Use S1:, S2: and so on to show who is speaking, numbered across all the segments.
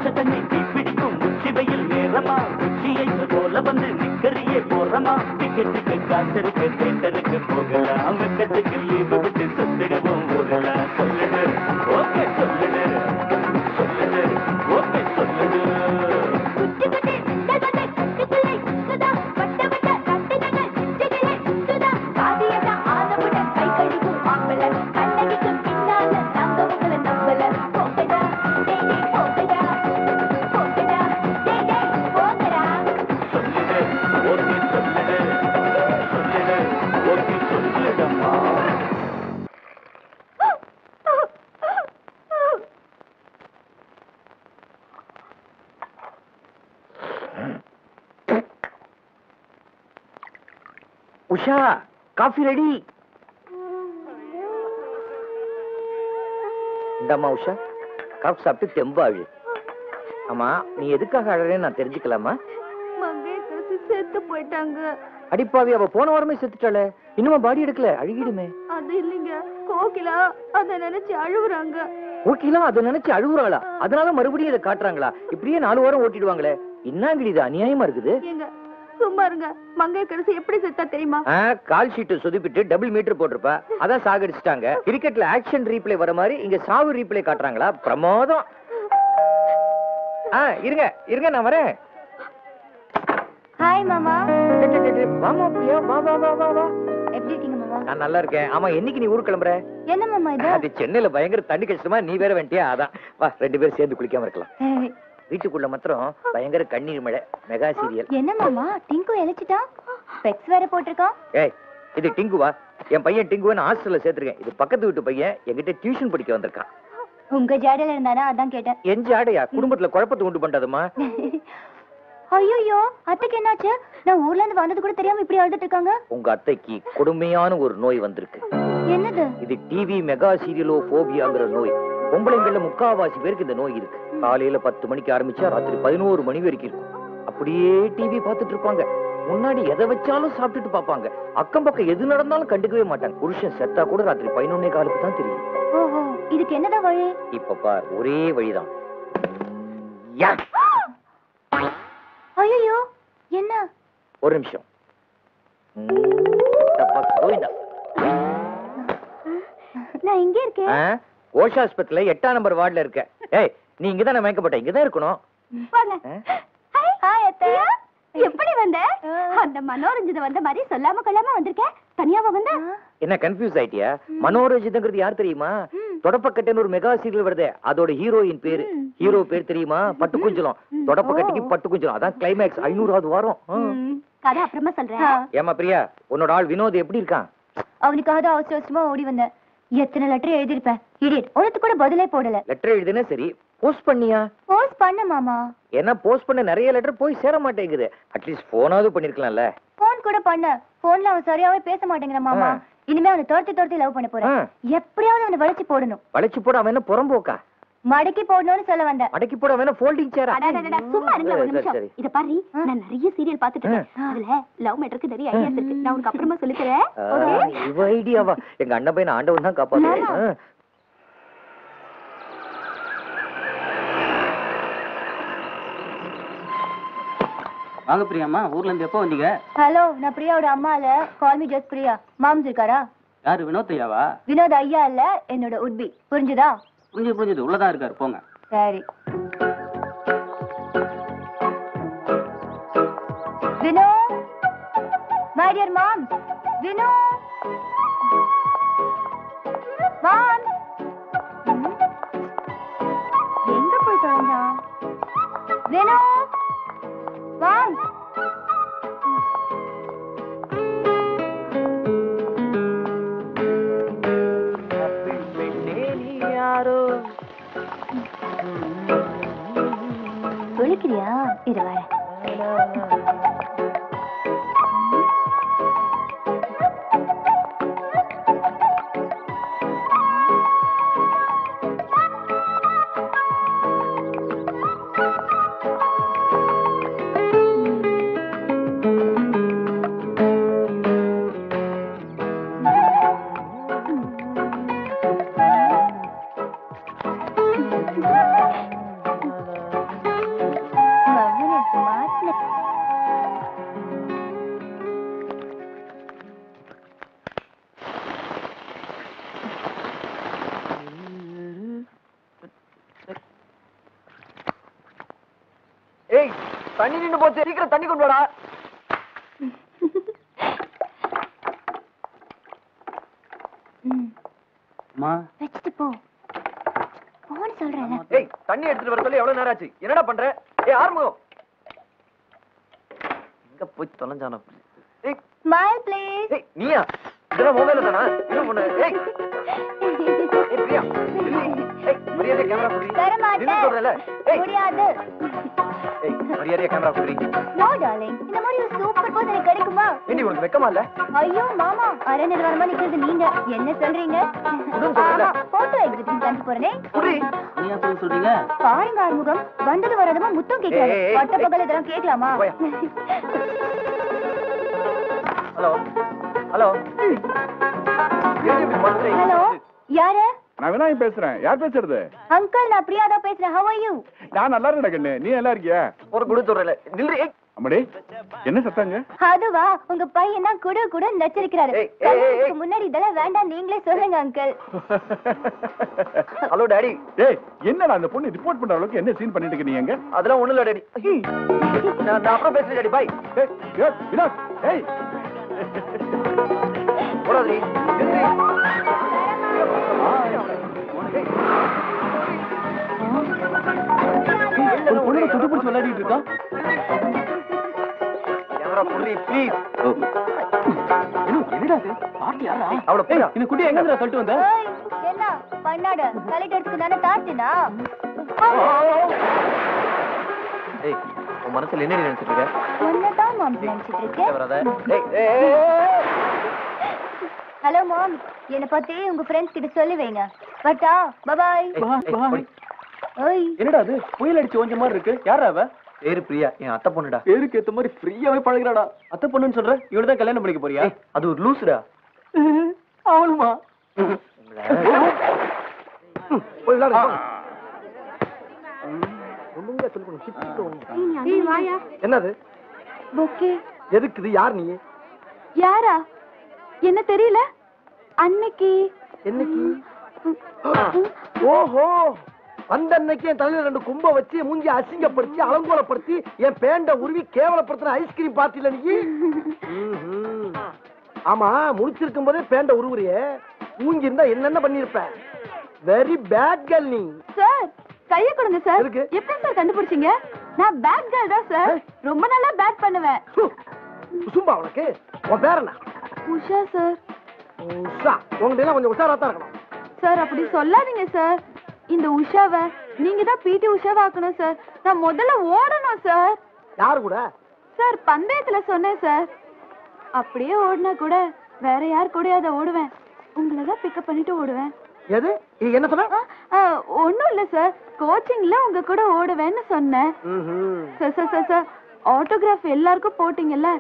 S1: பச்சை தண்ணி தீ பிடிக்கும் உச்சி வெயில் நேரமா உச்சியை போல வந்து நிக்கறியே போறமா டிக்கெட்டுக்கு காசருக்கு தேட்டருக்கு போகலாம் வெக்கத்துக்கு லீவு விட்டு சுத்திடுவோம் ஊரலாம் சொல்லுடு ஓகே சொல்லுடு சொல்லுடு ஓகே சொல்லுடு உஷா காஃபி ரெடி. இந்தம்மா உஷா காஃபி சாப்பிட்டு தெம்பாழு. ஆமா நீ எதுக்காக அழறேன்னு நான் தெரிஞ்சுக்கலாமா?
S2: செத்து போயிட்டாங்க.
S1: அடிப்பாவி அவ போன வாரமே செத்துட்டாளே, இன்னுமா பாடி எடுக்கல? அழுகிடுமே.
S2: அது இல்லைங்க, கோகிலா அத நினைச்சு அழுகுறாங்க.
S1: கோகிலா அதை நினைச்சு அழுகுறாளா? அதனால மறுபடியும் இதை காட்டுறாங்களா? இப்படியே 4 வாரம் ஓட்டிடுவாங்களே. என்னங்கடி இது அநியாயமா இருக்குது.
S2: சும்மா இருங்க. மங்கையர்க்கரசி எப்படி செத்தா தெரியுமா?
S1: கால் ஷீட் சொதிப்பிட்டு டபுள் மீட்டர் போட்டிருப்பா, அதான் சாகடிச்சிட்டாங்க. கிரிக்கெட்ல ஆக்ஷன் ரீப்ளே வர மாதிரி இங்க சாவு ரீப்ளே காட்டுறாங்களா? பிரமாதம். இருங்க இருங்க நான் வரேன்.
S2: ஹாய் மாமா.
S1: வாமா பிரியா, வா வா வா வா வா.
S2: எப்படி இருக்கீங்க மாமா?
S1: நான் நல்லா இருக்கேன். ஆமா என்னைக்கு நீ ஊருக்கு கிளம்புற?
S2: என்ன மாமா இது?
S1: அது சென்னையில பயங்கர தண்ணி கஷ்டமா, நீ வேற வேண்டியா? அதான் வா 2 பேரும் சேர்ந்து குளிக்காம இருக்கலாம். வீட்டுக்குள்ள மாத்திரம் பயங்கர கண்ணீர் மழை. Mega serial.
S2: என்ன மாமா டிங்கு எலிச்சிட்டா? ஸ்பெக்ஸ் வேற போட்டுருக்கான்.
S1: ஏய் இது டிங்குவா? என் பையன் டிங்குவை நான் ஹாஸ்டல்ல சேர்த்திருக்கேன். இது பக்கத்து வீட்டு பையன், என்கிட்ட டியூஷன் படிக்க வந்திருக்கான்.
S2: உங்க ஜாடையில இருந்தானா அதான் கேட்டேன்.
S1: என் ஜாடையா? குடும்பத்துல குழப்பத்தை உண்டு பண்றதுமா?
S2: ஐயோ அத்தைக்கு என்னாச்சு? நான் ஊர்ல இருந்து வந்தது கூட தெரியாம இப்படி அழுதுட்டு இருக்காங்க.
S1: உங்க அத்தைக்கு கொடுமையான ஒரு நோய் வந்திருக்கு.
S2: என்னது?
S1: இது டிவி மெகா சீரியலோ போபியாங்கிற நோய். பொம்பளைங்கள்ல 3/4 பேருக்கு இந்த நோய் இருக்கு. காலையில 10 மணிக்கு ஆரம்பிச்சா ராத்திரி 11 மணி வரைக்கும் இருக்கும். அப்படியே டிவி பார்த்துட்டு இருப்பாங்க. முன்னாடி எதை வச்சாலும் சாப்பிட்டுட்டு பாப்பாங்க. அக்கம் பக்கம் எது நடந்தாலும் கண்டுக்கவே மாட்டாங்க. புருஷன் செத்தா கூட ராத்திரி 11:15 தான் தெரியும்.
S2: ஓஹோ இதுக்கு என்னதான் வழி?
S1: இப்ப பார் ஒரே வழிதான்.
S2: ஐயோ என்ன?
S1: ஒரு நிமிஷம்.
S2: நான் இங்க இருக்கேன்.
S1: ஓஷாஸ்பத்திரியில 8ஆம் நம்பர் வார்டுல இருக்க. ஏய் நீ இங்கதான் மயக்கப்பட்ட, இங்கதான் இருக்கணும்.
S2: ஹாய் அத்தை. எப்படி வந்த? அந்த மனோரஞ்சித வந்த மாதிரி சொல்லாம கொள்ளாம வந்திருக்க. தனியாவா வந்த?
S1: என்ன கன்ஃபியூஸ் ஆயிட்டியா? மனோரஞ்சிதங்கிறது யார் தெரியுமா? தொடப்பக்கட்டைன்னு ஒரு மெகா சீரியல் வருதே, அதோட ஹீரோயின் பேரு. ஹீரோ பேர் தெரியுமா? பட்டுக்குஞ்சலம். தொடப்பக்கட்டைக்கு பட்டுக்குஞ்சலம், அதான் கிளைமேக்ஸ். 500வது வாரம்.
S2: கதை அப்புறமா சொல்றேன்.
S1: ஏமா பிரியா, உன்னோட ஆள் வினோத் எப்படி இருக்கான்?
S2: அவனுக்காக தான் அவசர அவசரமா ஓடி வந்தேன். எத்தனை லெட்டர் எழுதிருப்பேன். இடியட், உனக்கு கூட பதிலே போடல.
S1: லெட்டர் எழுதுனே சரி, போஸ்ட் பண்ணியா?
S2: போஸ்ட் பண்ண மாமா.
S1: ஏன்னா போஸ்ட் பண்ண நிறைய லெட்டர் போய் சேர மாட்டேங்குது. அட்லீஸ்ட் போனாவது பண்ணிருக்கலாம்ல.
S2: போன் கூட பண்ண. போன்ல அவன் சரியாவே பேச மாட்டேங்கிறான் மாமா. இனிமே அவனை துரத்தி லவ் பண்ண போறேன். எப்படியாவது அவனை வளைச்சு போடணும்.
S1: வளைச்சு போட அவன் என்ன புறம்போக்கா?
S2: மடக்கி போடணும்னு சொல்ல வந்தேன்.
S1: மடக்கி போட அவன் ஃபோல்டிங் சேரா?
S2: சும்மா இருங்க ஒரு நிமிஷம். இத பாரு, நான் நிறைய சீரியல் பார்த்துட்டு இருக்கேன். அதுல லவ் மேட்டருக்கு நிறைய ஐடியாஸ் இருக்கு. நான் உனக்கு அப்புறமா சொல்லி தரேன். ஓகே?
S1: இவ ஐடியாவா? எங்க அண்ணன் பையன் ஆண்டவன் தான் காப்பாத்துறான்.
S3: வாங்க பிரியாம்மா, ஊர்ல இருந்து எப்போ வந்தீங்க?
S2: ஹலோ, நான் பிரியாவோட அம்மால. Call me just Priya. மாம்ஸ் இருக்காரா?
S3: யாரு? வினோத் ஐயாவா?
S2: வினோத் ஐயா இல்ல, என்னோட உட்பி. புரிஞ்சுதா?
S3: புரிஞ்சது. உள்ளதான் இருக்காரு, போங்க.
S2: சரி. வினோ, மை டியர் மாம். வினோ, மாம். எங்க போய் தொலைஞ்சா? வினோ, மாம். விழிக்கிறியா? இது வர.
S1: தண்ணி நின்னு போச்சு, சீக்கிரம் தண்ணி கொண்டு வாடா.
S3: அம்மா
S2: வச்சுட்டு போ. போன் சொல்றேன்.
S1: ஏய், தண்ணி எடுத்துட்டு வர சொல்லி எவ்வளவு நேரம் ஆச்சு? என்னடா பண்ற? ஏய் ஆறுமுகம், எங்க போய் தொலைஞ்சானோ? ஏய்
S2: ஸ்மைல் ப்ளீஸ்.
S1: ஏய் நீயா? இதெல்லாம் மொபைல்ல தானா? இது பண்ணு. ஏய் ஏய் பிரியா, ஏய் மரியாதை கேமரா புடி.
S2: தர மாட்டேன்.
S1: நின்னு சொல்றல. ஏய்
S2: முடியாது.
S1: ஏய் மரியாதை கேமரா புடி.
S2: நோ டார்லிங், இந்த மாதிரி ஒரு சூப்பர் போஸ் எனக்கு கிடைக்குமா?
S1: ஏண்டி உனக்கு வெக்கமா இல்ல?
S2: ஐயோ மாமா, அரை நிர்வாணமா நிக்கிறது நீங்க என்ன சொல்றீங்க? போட்டோ எக்ஸிபிஷன் கண்டு போறேனே.
S1: புடி.
S3: நீ அப்படி சொல்றீங்க?
S2: பாருங்க ஆறுமுகம், வந்தது வரதுமா முத்தம் கேட்கறாரு.
S1: ஏய், ஏய்,
S2: பட்ட பகல் இதெல்லாம் கேட்கலாமா?
S1: Hello hello. ஏண்டி இப்படி பண்றீங்க?
S2: ஹலோ, யாரு?
S4: நான் விநாயகம் பேசுறேன். யார் பேசுறது?
S2: அங்கிள், நான் பிரியா தான் பேசுறேன். How are you?
S4: நான் நல்லா இருக்கேன் கண்ணு. நீ நல்லா இருக்கியா?
S1: ஒரு குடு சொல்றல. நில்லு. ஏய்
S4: அம்மாடி, என்ன சத்தங்க?
S2: அதுவா, உங்க பையன் தான் குடு குடு நச்சரிக்கிறாரு.
S1: ஏய், ஏய், ஏய்,
S2: கல்யாணத்துக்கு முன்னாடி இதெல்லாம் வேண்டாம், நீங்களே சொல்லுங்க அங்கிள்.
S1: Hello daddy.
S4: ஏய், என்னடா அந்த பொண்ணு ரிப்போர்ட் பண்ற அளவுக்கு என்ன சீன் பண்ணிட்டு இருக்க நீ எங்க?
S1: அதெல்லாம் ஒண்ணு இல்ல டாடி. நான் அப்புறம் பேசுறேன் டாடி. பை.
S4: ஏய், ஏய், வினாஷ், ஏய்.
S1: போடாதீ. நில்லு.
S3: ஒரு பொண்ணு துடு பிடிச்சு விளையாடிட்டு இருக்கா.
S1: கேமரா புடி ப்ளீஸ்.
S3: என்னடா இது? பாட்டி யாரா?
S1: அவள போடா.
S3: இந்த குட்டி எங்க இருந்து தள்ளிட்டு வந்த?
S2: ஏய், என்ன பண்ணாட? கலெக்டருக்கு தானே தாத்தினா?
S1: ஏய் உன் மனசுல என்ன நினைச்சிட்டு இருக்க?
S2: ஒன்னதான் மாம் நினைச்சிட்டு இருக்கேன்.
S1: வராத. ஏய் ஏய்.
S2: ஹலோ மாம், என்ன பத்தி உங்க ஃப்ரெண்ட்ஸ் கிட்ட சொல்லி வைங்க. பட்டா, பை பை. ஏய்,
S3: என்னடா அது? புயல் அடிச்சு ஓஞ்ச மாதிரி இருக்கு. யாரா அவ?
S1: பேரு பிரியா, என் அத்தை பொண்ணுடா.
S3: பேருக்கு ஏத்த மாதிரி ஃப்ரீயாவே பழகுறாடா. அத்தை பொண்ணுன்னு சொல்ற? இவள தான் கல்யாணம் பண்ணிக்க போறியா?
S1: ஏய், அது ஒரு லூசுடா.
S3: அவளுமா?
S1: போய் விளையாடு.
S2: ஏய் வாயா.
S1: என்னது?
S2: பொக்கே.
S1: எதுக்கு இது? யார் நீ?
S2: யாரா? என்ன தெரியல? அன்னைக்கு
S1: என்னைக்கு? ஓஹோ, அந்த அன்னைக்கு என் தலையில 2 கும்ப வச்சு மூஞ்சி அசிங்கப்படுத்தி அலங்கோலப்படுத்தி என் பேண்ட உருவி கேவலப்படுத்தின ஐஸ்கிரீம் பார்ட்டில நீ. ஆமா, முடிச்சிருக்கும் போதே பேண்ட உருவுறியே, மூஞ்சி இருந்தா என்னென்ன பண்ணிருப்ப? வெரி பேட் கேர்ள் நீ.
S2: சார், கைய கொடுங்க சார்.
S1: எதுக்கு?
S2: எப்படி சார் கண்டுபிடிச்சீங்க? நான் பேட் கேர்ள் தான் சார். ரொம்ப நல்லா பேட் பண்ணுவேன்.
S1: சும்பா உனக்கு. உன் பேர் என்ன?
S2: உஷா சார்.
S1: உஷா. உங்ககிட்ட எல்லாம் கொஞ்சம் உஷாரா தான் இருக்கணும்.
S2: சார் அப்படி சொல்லாதீங்க சார். இந்த உஷாவை நீங்க தான் பிடி உஷாவாக்கணும் சார். நான் முதல்ல ஓடணும் சார்.
S1: யாரு கூட?
S2: சார் பந்தயத்துல சொன்னேன் சார். அப்படியே ஓடினா கூட வேற யார் கூட அதை ஓடுவேன். உங்களை தான் பிக்கப் பண்ணிட்டு ஓடுவேன்.
S1: எது? என்ன சொன்ன?
S2: ஒண்ணும் இல்ல சார், கோச்சிங்ல உங்க கூட ஓடுவேன்னு சொன்னேன். Sir sir sir sir, autograph எல்லாருக்கும் போட்டீங்கல்ல,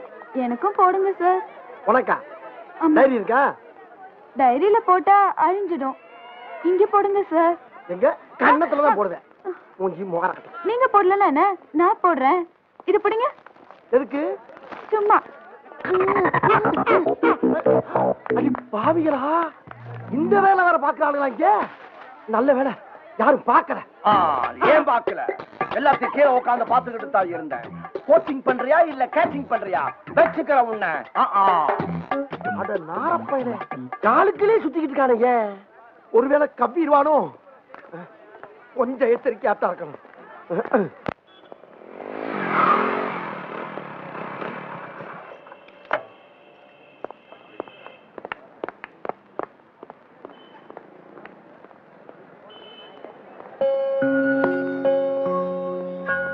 S2: எனக்கும் போடுங்க சார்.
S1: உனக்கா?
S2: ஆமா.
S1: டைரி இருக்கா?
S2: டைரியில போட்டா அழிஞ்சிடும். இங்க போடுங்க சார்.
S1: எங்க? கண்ணத்துல தான் போடுவேன். மூஞ்சி முகர.
S2: நீங்க போடலன்னா என்ன, நான் போடுறேன். இது பிடிங்க.
S1: எதுக்கு?
S2: சும்மா.
S1: அடி பாவிகளா, இந்த வேலை வேற பாக்குறாங்களா இங்க? நல்ல வேலை யாரும் பாக்கல.
S5: ஏன் பாக்கல? எல்லாத்தையும் கீழே உட்கார்ந்து பாத்துக்கிட்டு தான் இருந்தேன். கோச்சிங் பண்றியா இல்ல கேச்சிங் பண்றியா? வச்சுக்கிற உன்னை.
S1: அட நாரப்பையனே, காலுக்குள்ளே சுத்திக்கிட்டு இருக்கானுங்க. ஒருவேளை கவ்விடுவானோ? கொஞ்சம் எச்சரிக்கையாத்தான் இருக்கணும்.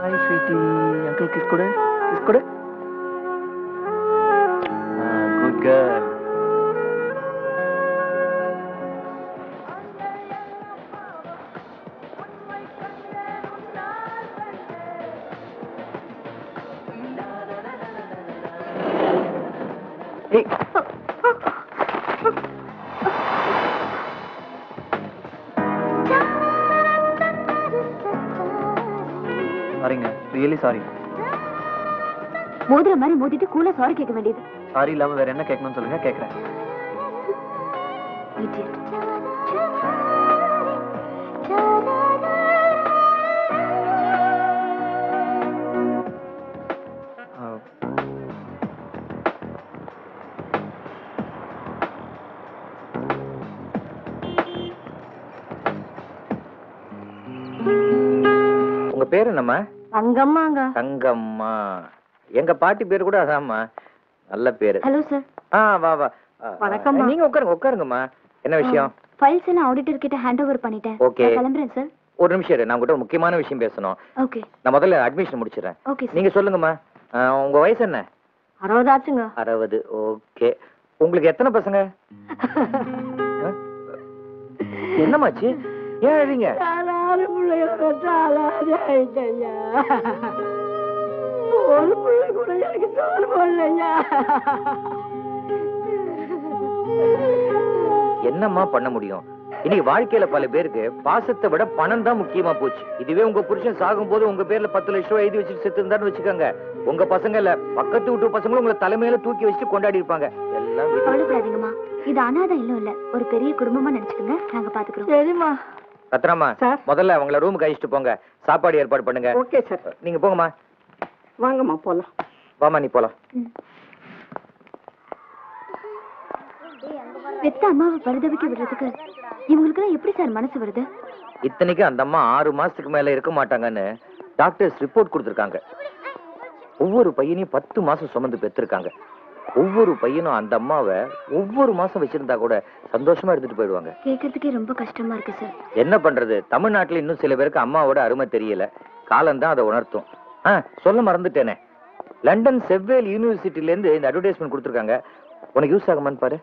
S1: ஹாய் ஸ்வீட்டி, அங்கிள் கிஸ் கொடு, கிஸ் கொடு. Good girl. ஏய், சாரிங்க, ரியலி சாரி.
S2: மோதிர மாதிரி மோதிட்டு கூல சாரி கேட்க வேண்டியது.
S1: சாரி இல்லாம வேற என்ன கேட்கணும்னு சொல்லுங்க, கேக்குறேன்.
S2: Idiot.
S1: பேர் என்னம்மா?
S2: தங்கம்மாங்க.
S1: தங்கம்மா. எங்க பாட்டி பேர் கூட அதாம்மா. நல்ல பேரு.
S2: Hello sir.
S1: வா வா.
S2: வணக்கம்மா.
S1: நீங்க உட்காருங்கம்மா. என்ன விஷயம்?
S2: ஃபைல்ஸ் எல்லாம் ஆடிட்டர் கிட்ட ஹேண்ட் ஓவர் பண்ணிட்டேன்.
S1: ஓகே.
S2: கிளம்புறேன் சார்.
S1: ஒரு நிமிஷம் இரு, நான் உங்ககிட்ட ஒரு முக்கியமான விஷயம் பேசணும்.
S2: ஓகே.
S1: நான் முதல்ல அட்மிஷன் முடிச்சிடுறேன்.
S2: Okay sir.
S1: நீங்க சொல்லுங்கம்மா, உங்க வயசு என்ன?
S2: 60 ஆச்சுங்க.
S1: 60. ஓகே. உங்களுக்கு எத்தனை பசங்க? என்னமாச்சு? ஏன் எழுதிங்க?
S2: ஒரு பிள்ளை கூட எனக்கு சோறு போடலையா.
S1: என்னம்மா பண்ண முடியும்? இன்னைக்கு வாழ்க்கையில பல பேருக்கு பாசத்தை விட பணம் தான் முக்கியமா போச்சு. இதுவே உங்க புருஷன் சாகும் போது உங்க பேர்ல 10 லட்சம் ரூபாய் எழுதி வச்சுட்டு செத்து இருந்தான்னு வச்சுக்கோங்க, உங்க பசங்க இல்ல பக்கத்து வீட்டு பசங்களும் உங்களை தலைமையில தூக்கி வச்சுட்டு கொண்டாடி இருப்பாங்க. எல்லாம்
S2: கவலைப்படாதீங்கம்மா, இது அனாதை இல்ல ஒரு பெரிய குடும்பமா நினைச்சுக்கோங்க, நாங்க பாத்துக்கிறோம். சரிம்மா.
S1: ரத்னாமா, முதல்ல அவங்கள ரூமுக்கு அழைச்சிட்டு போங்க, சாப்பாடு ஏற்பாடு பண்ணுங்க.
S6: Okay sir.
S1: நீங்க போங்கம்மா.
S6: வாங்கம்மா போலாம்.
S1: வாமா, நீ போலாம்.
S2: பெத்த அம்மாவை பரிதவிக்க விடுறதுக்கு இவங்களுக்கு எப்படி சார் மனசு வருது?
S1: இத்தனைக்கு அந்த அம்மா 6 மாசத்துக்கு மேல இருக்க மாட்டாங்கன்னு டாக்டர்ஸ் ரிப்போர்ட் கொடுத்திருக்காங்க. ஒவ்வொரு பையனையும் 10 மாசம் சுமந்து பெற்றிருக்காங்க. ஒவ்வொரு பையனும் அந்த அம்மாவை ஒவ்வொரு மாசம் வச்சிருந்தா கூட சந்தோஷமா எடுத்துட்டு போயிடுவாங்க.
S2: கேட்கறதுக்கே ரொம்ப கஷ்டமா இருக்கு சார்.
S1: என்ன பண்றது, தமிழ்நாட்டுல இன்னும் சில பேருக்கு அம்மாவோட அருமை தெரியல. காலம் தான் அதை உணர்த்தும். சொல்ல மறந்துட்டேனே, லண்டன் செவ்வேல் யூனிவர்சிட்டில இருந்து இந்த அட்வர்டைஸ்மெண்ட் கொடுத்திருக்காங்க. உனக்கு யூஸ் ஆகுமான்னு பாரு.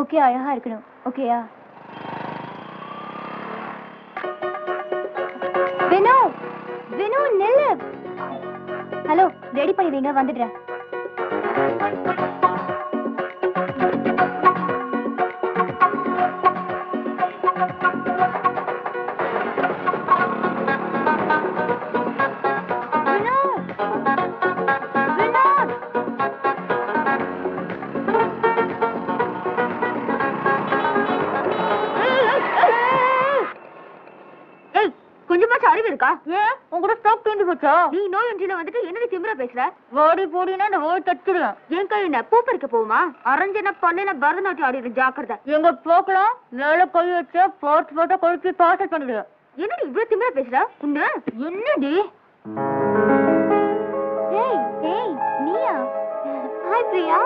S2: ஓகே, அழகா இருக்கணும். ஓகேயா? வினோ, வினோ நில்லு. ஹலோ, ரெடி பண்ணி வைங்க, வந்துடுறேன். பரதநாட்டியம் ஆடி ஜாக்கிரதை. எங்க போக்கலாம் மேல கை வச்சா போட்டு போட்டா கொழுப்பி பாஸ் பண்ணிடுவேன். என்னடி இவ்வளவு திமிரா பேசுற? உன்ன என்னடி? ஏய் ஏய் நீயா? Hi Priya.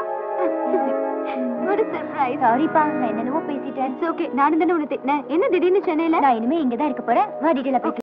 S2: What a surprise. Sorry பா, நான் என்னென்னவோ பேசிட்டேன். It's okay. நான் தானே உன்னை திட்டினேன். என்ன திடீர்னு சென்னையில? நான் இனிமே இங்க தான் இருக்க போறேன். வா டீடைலா பேசலாம்.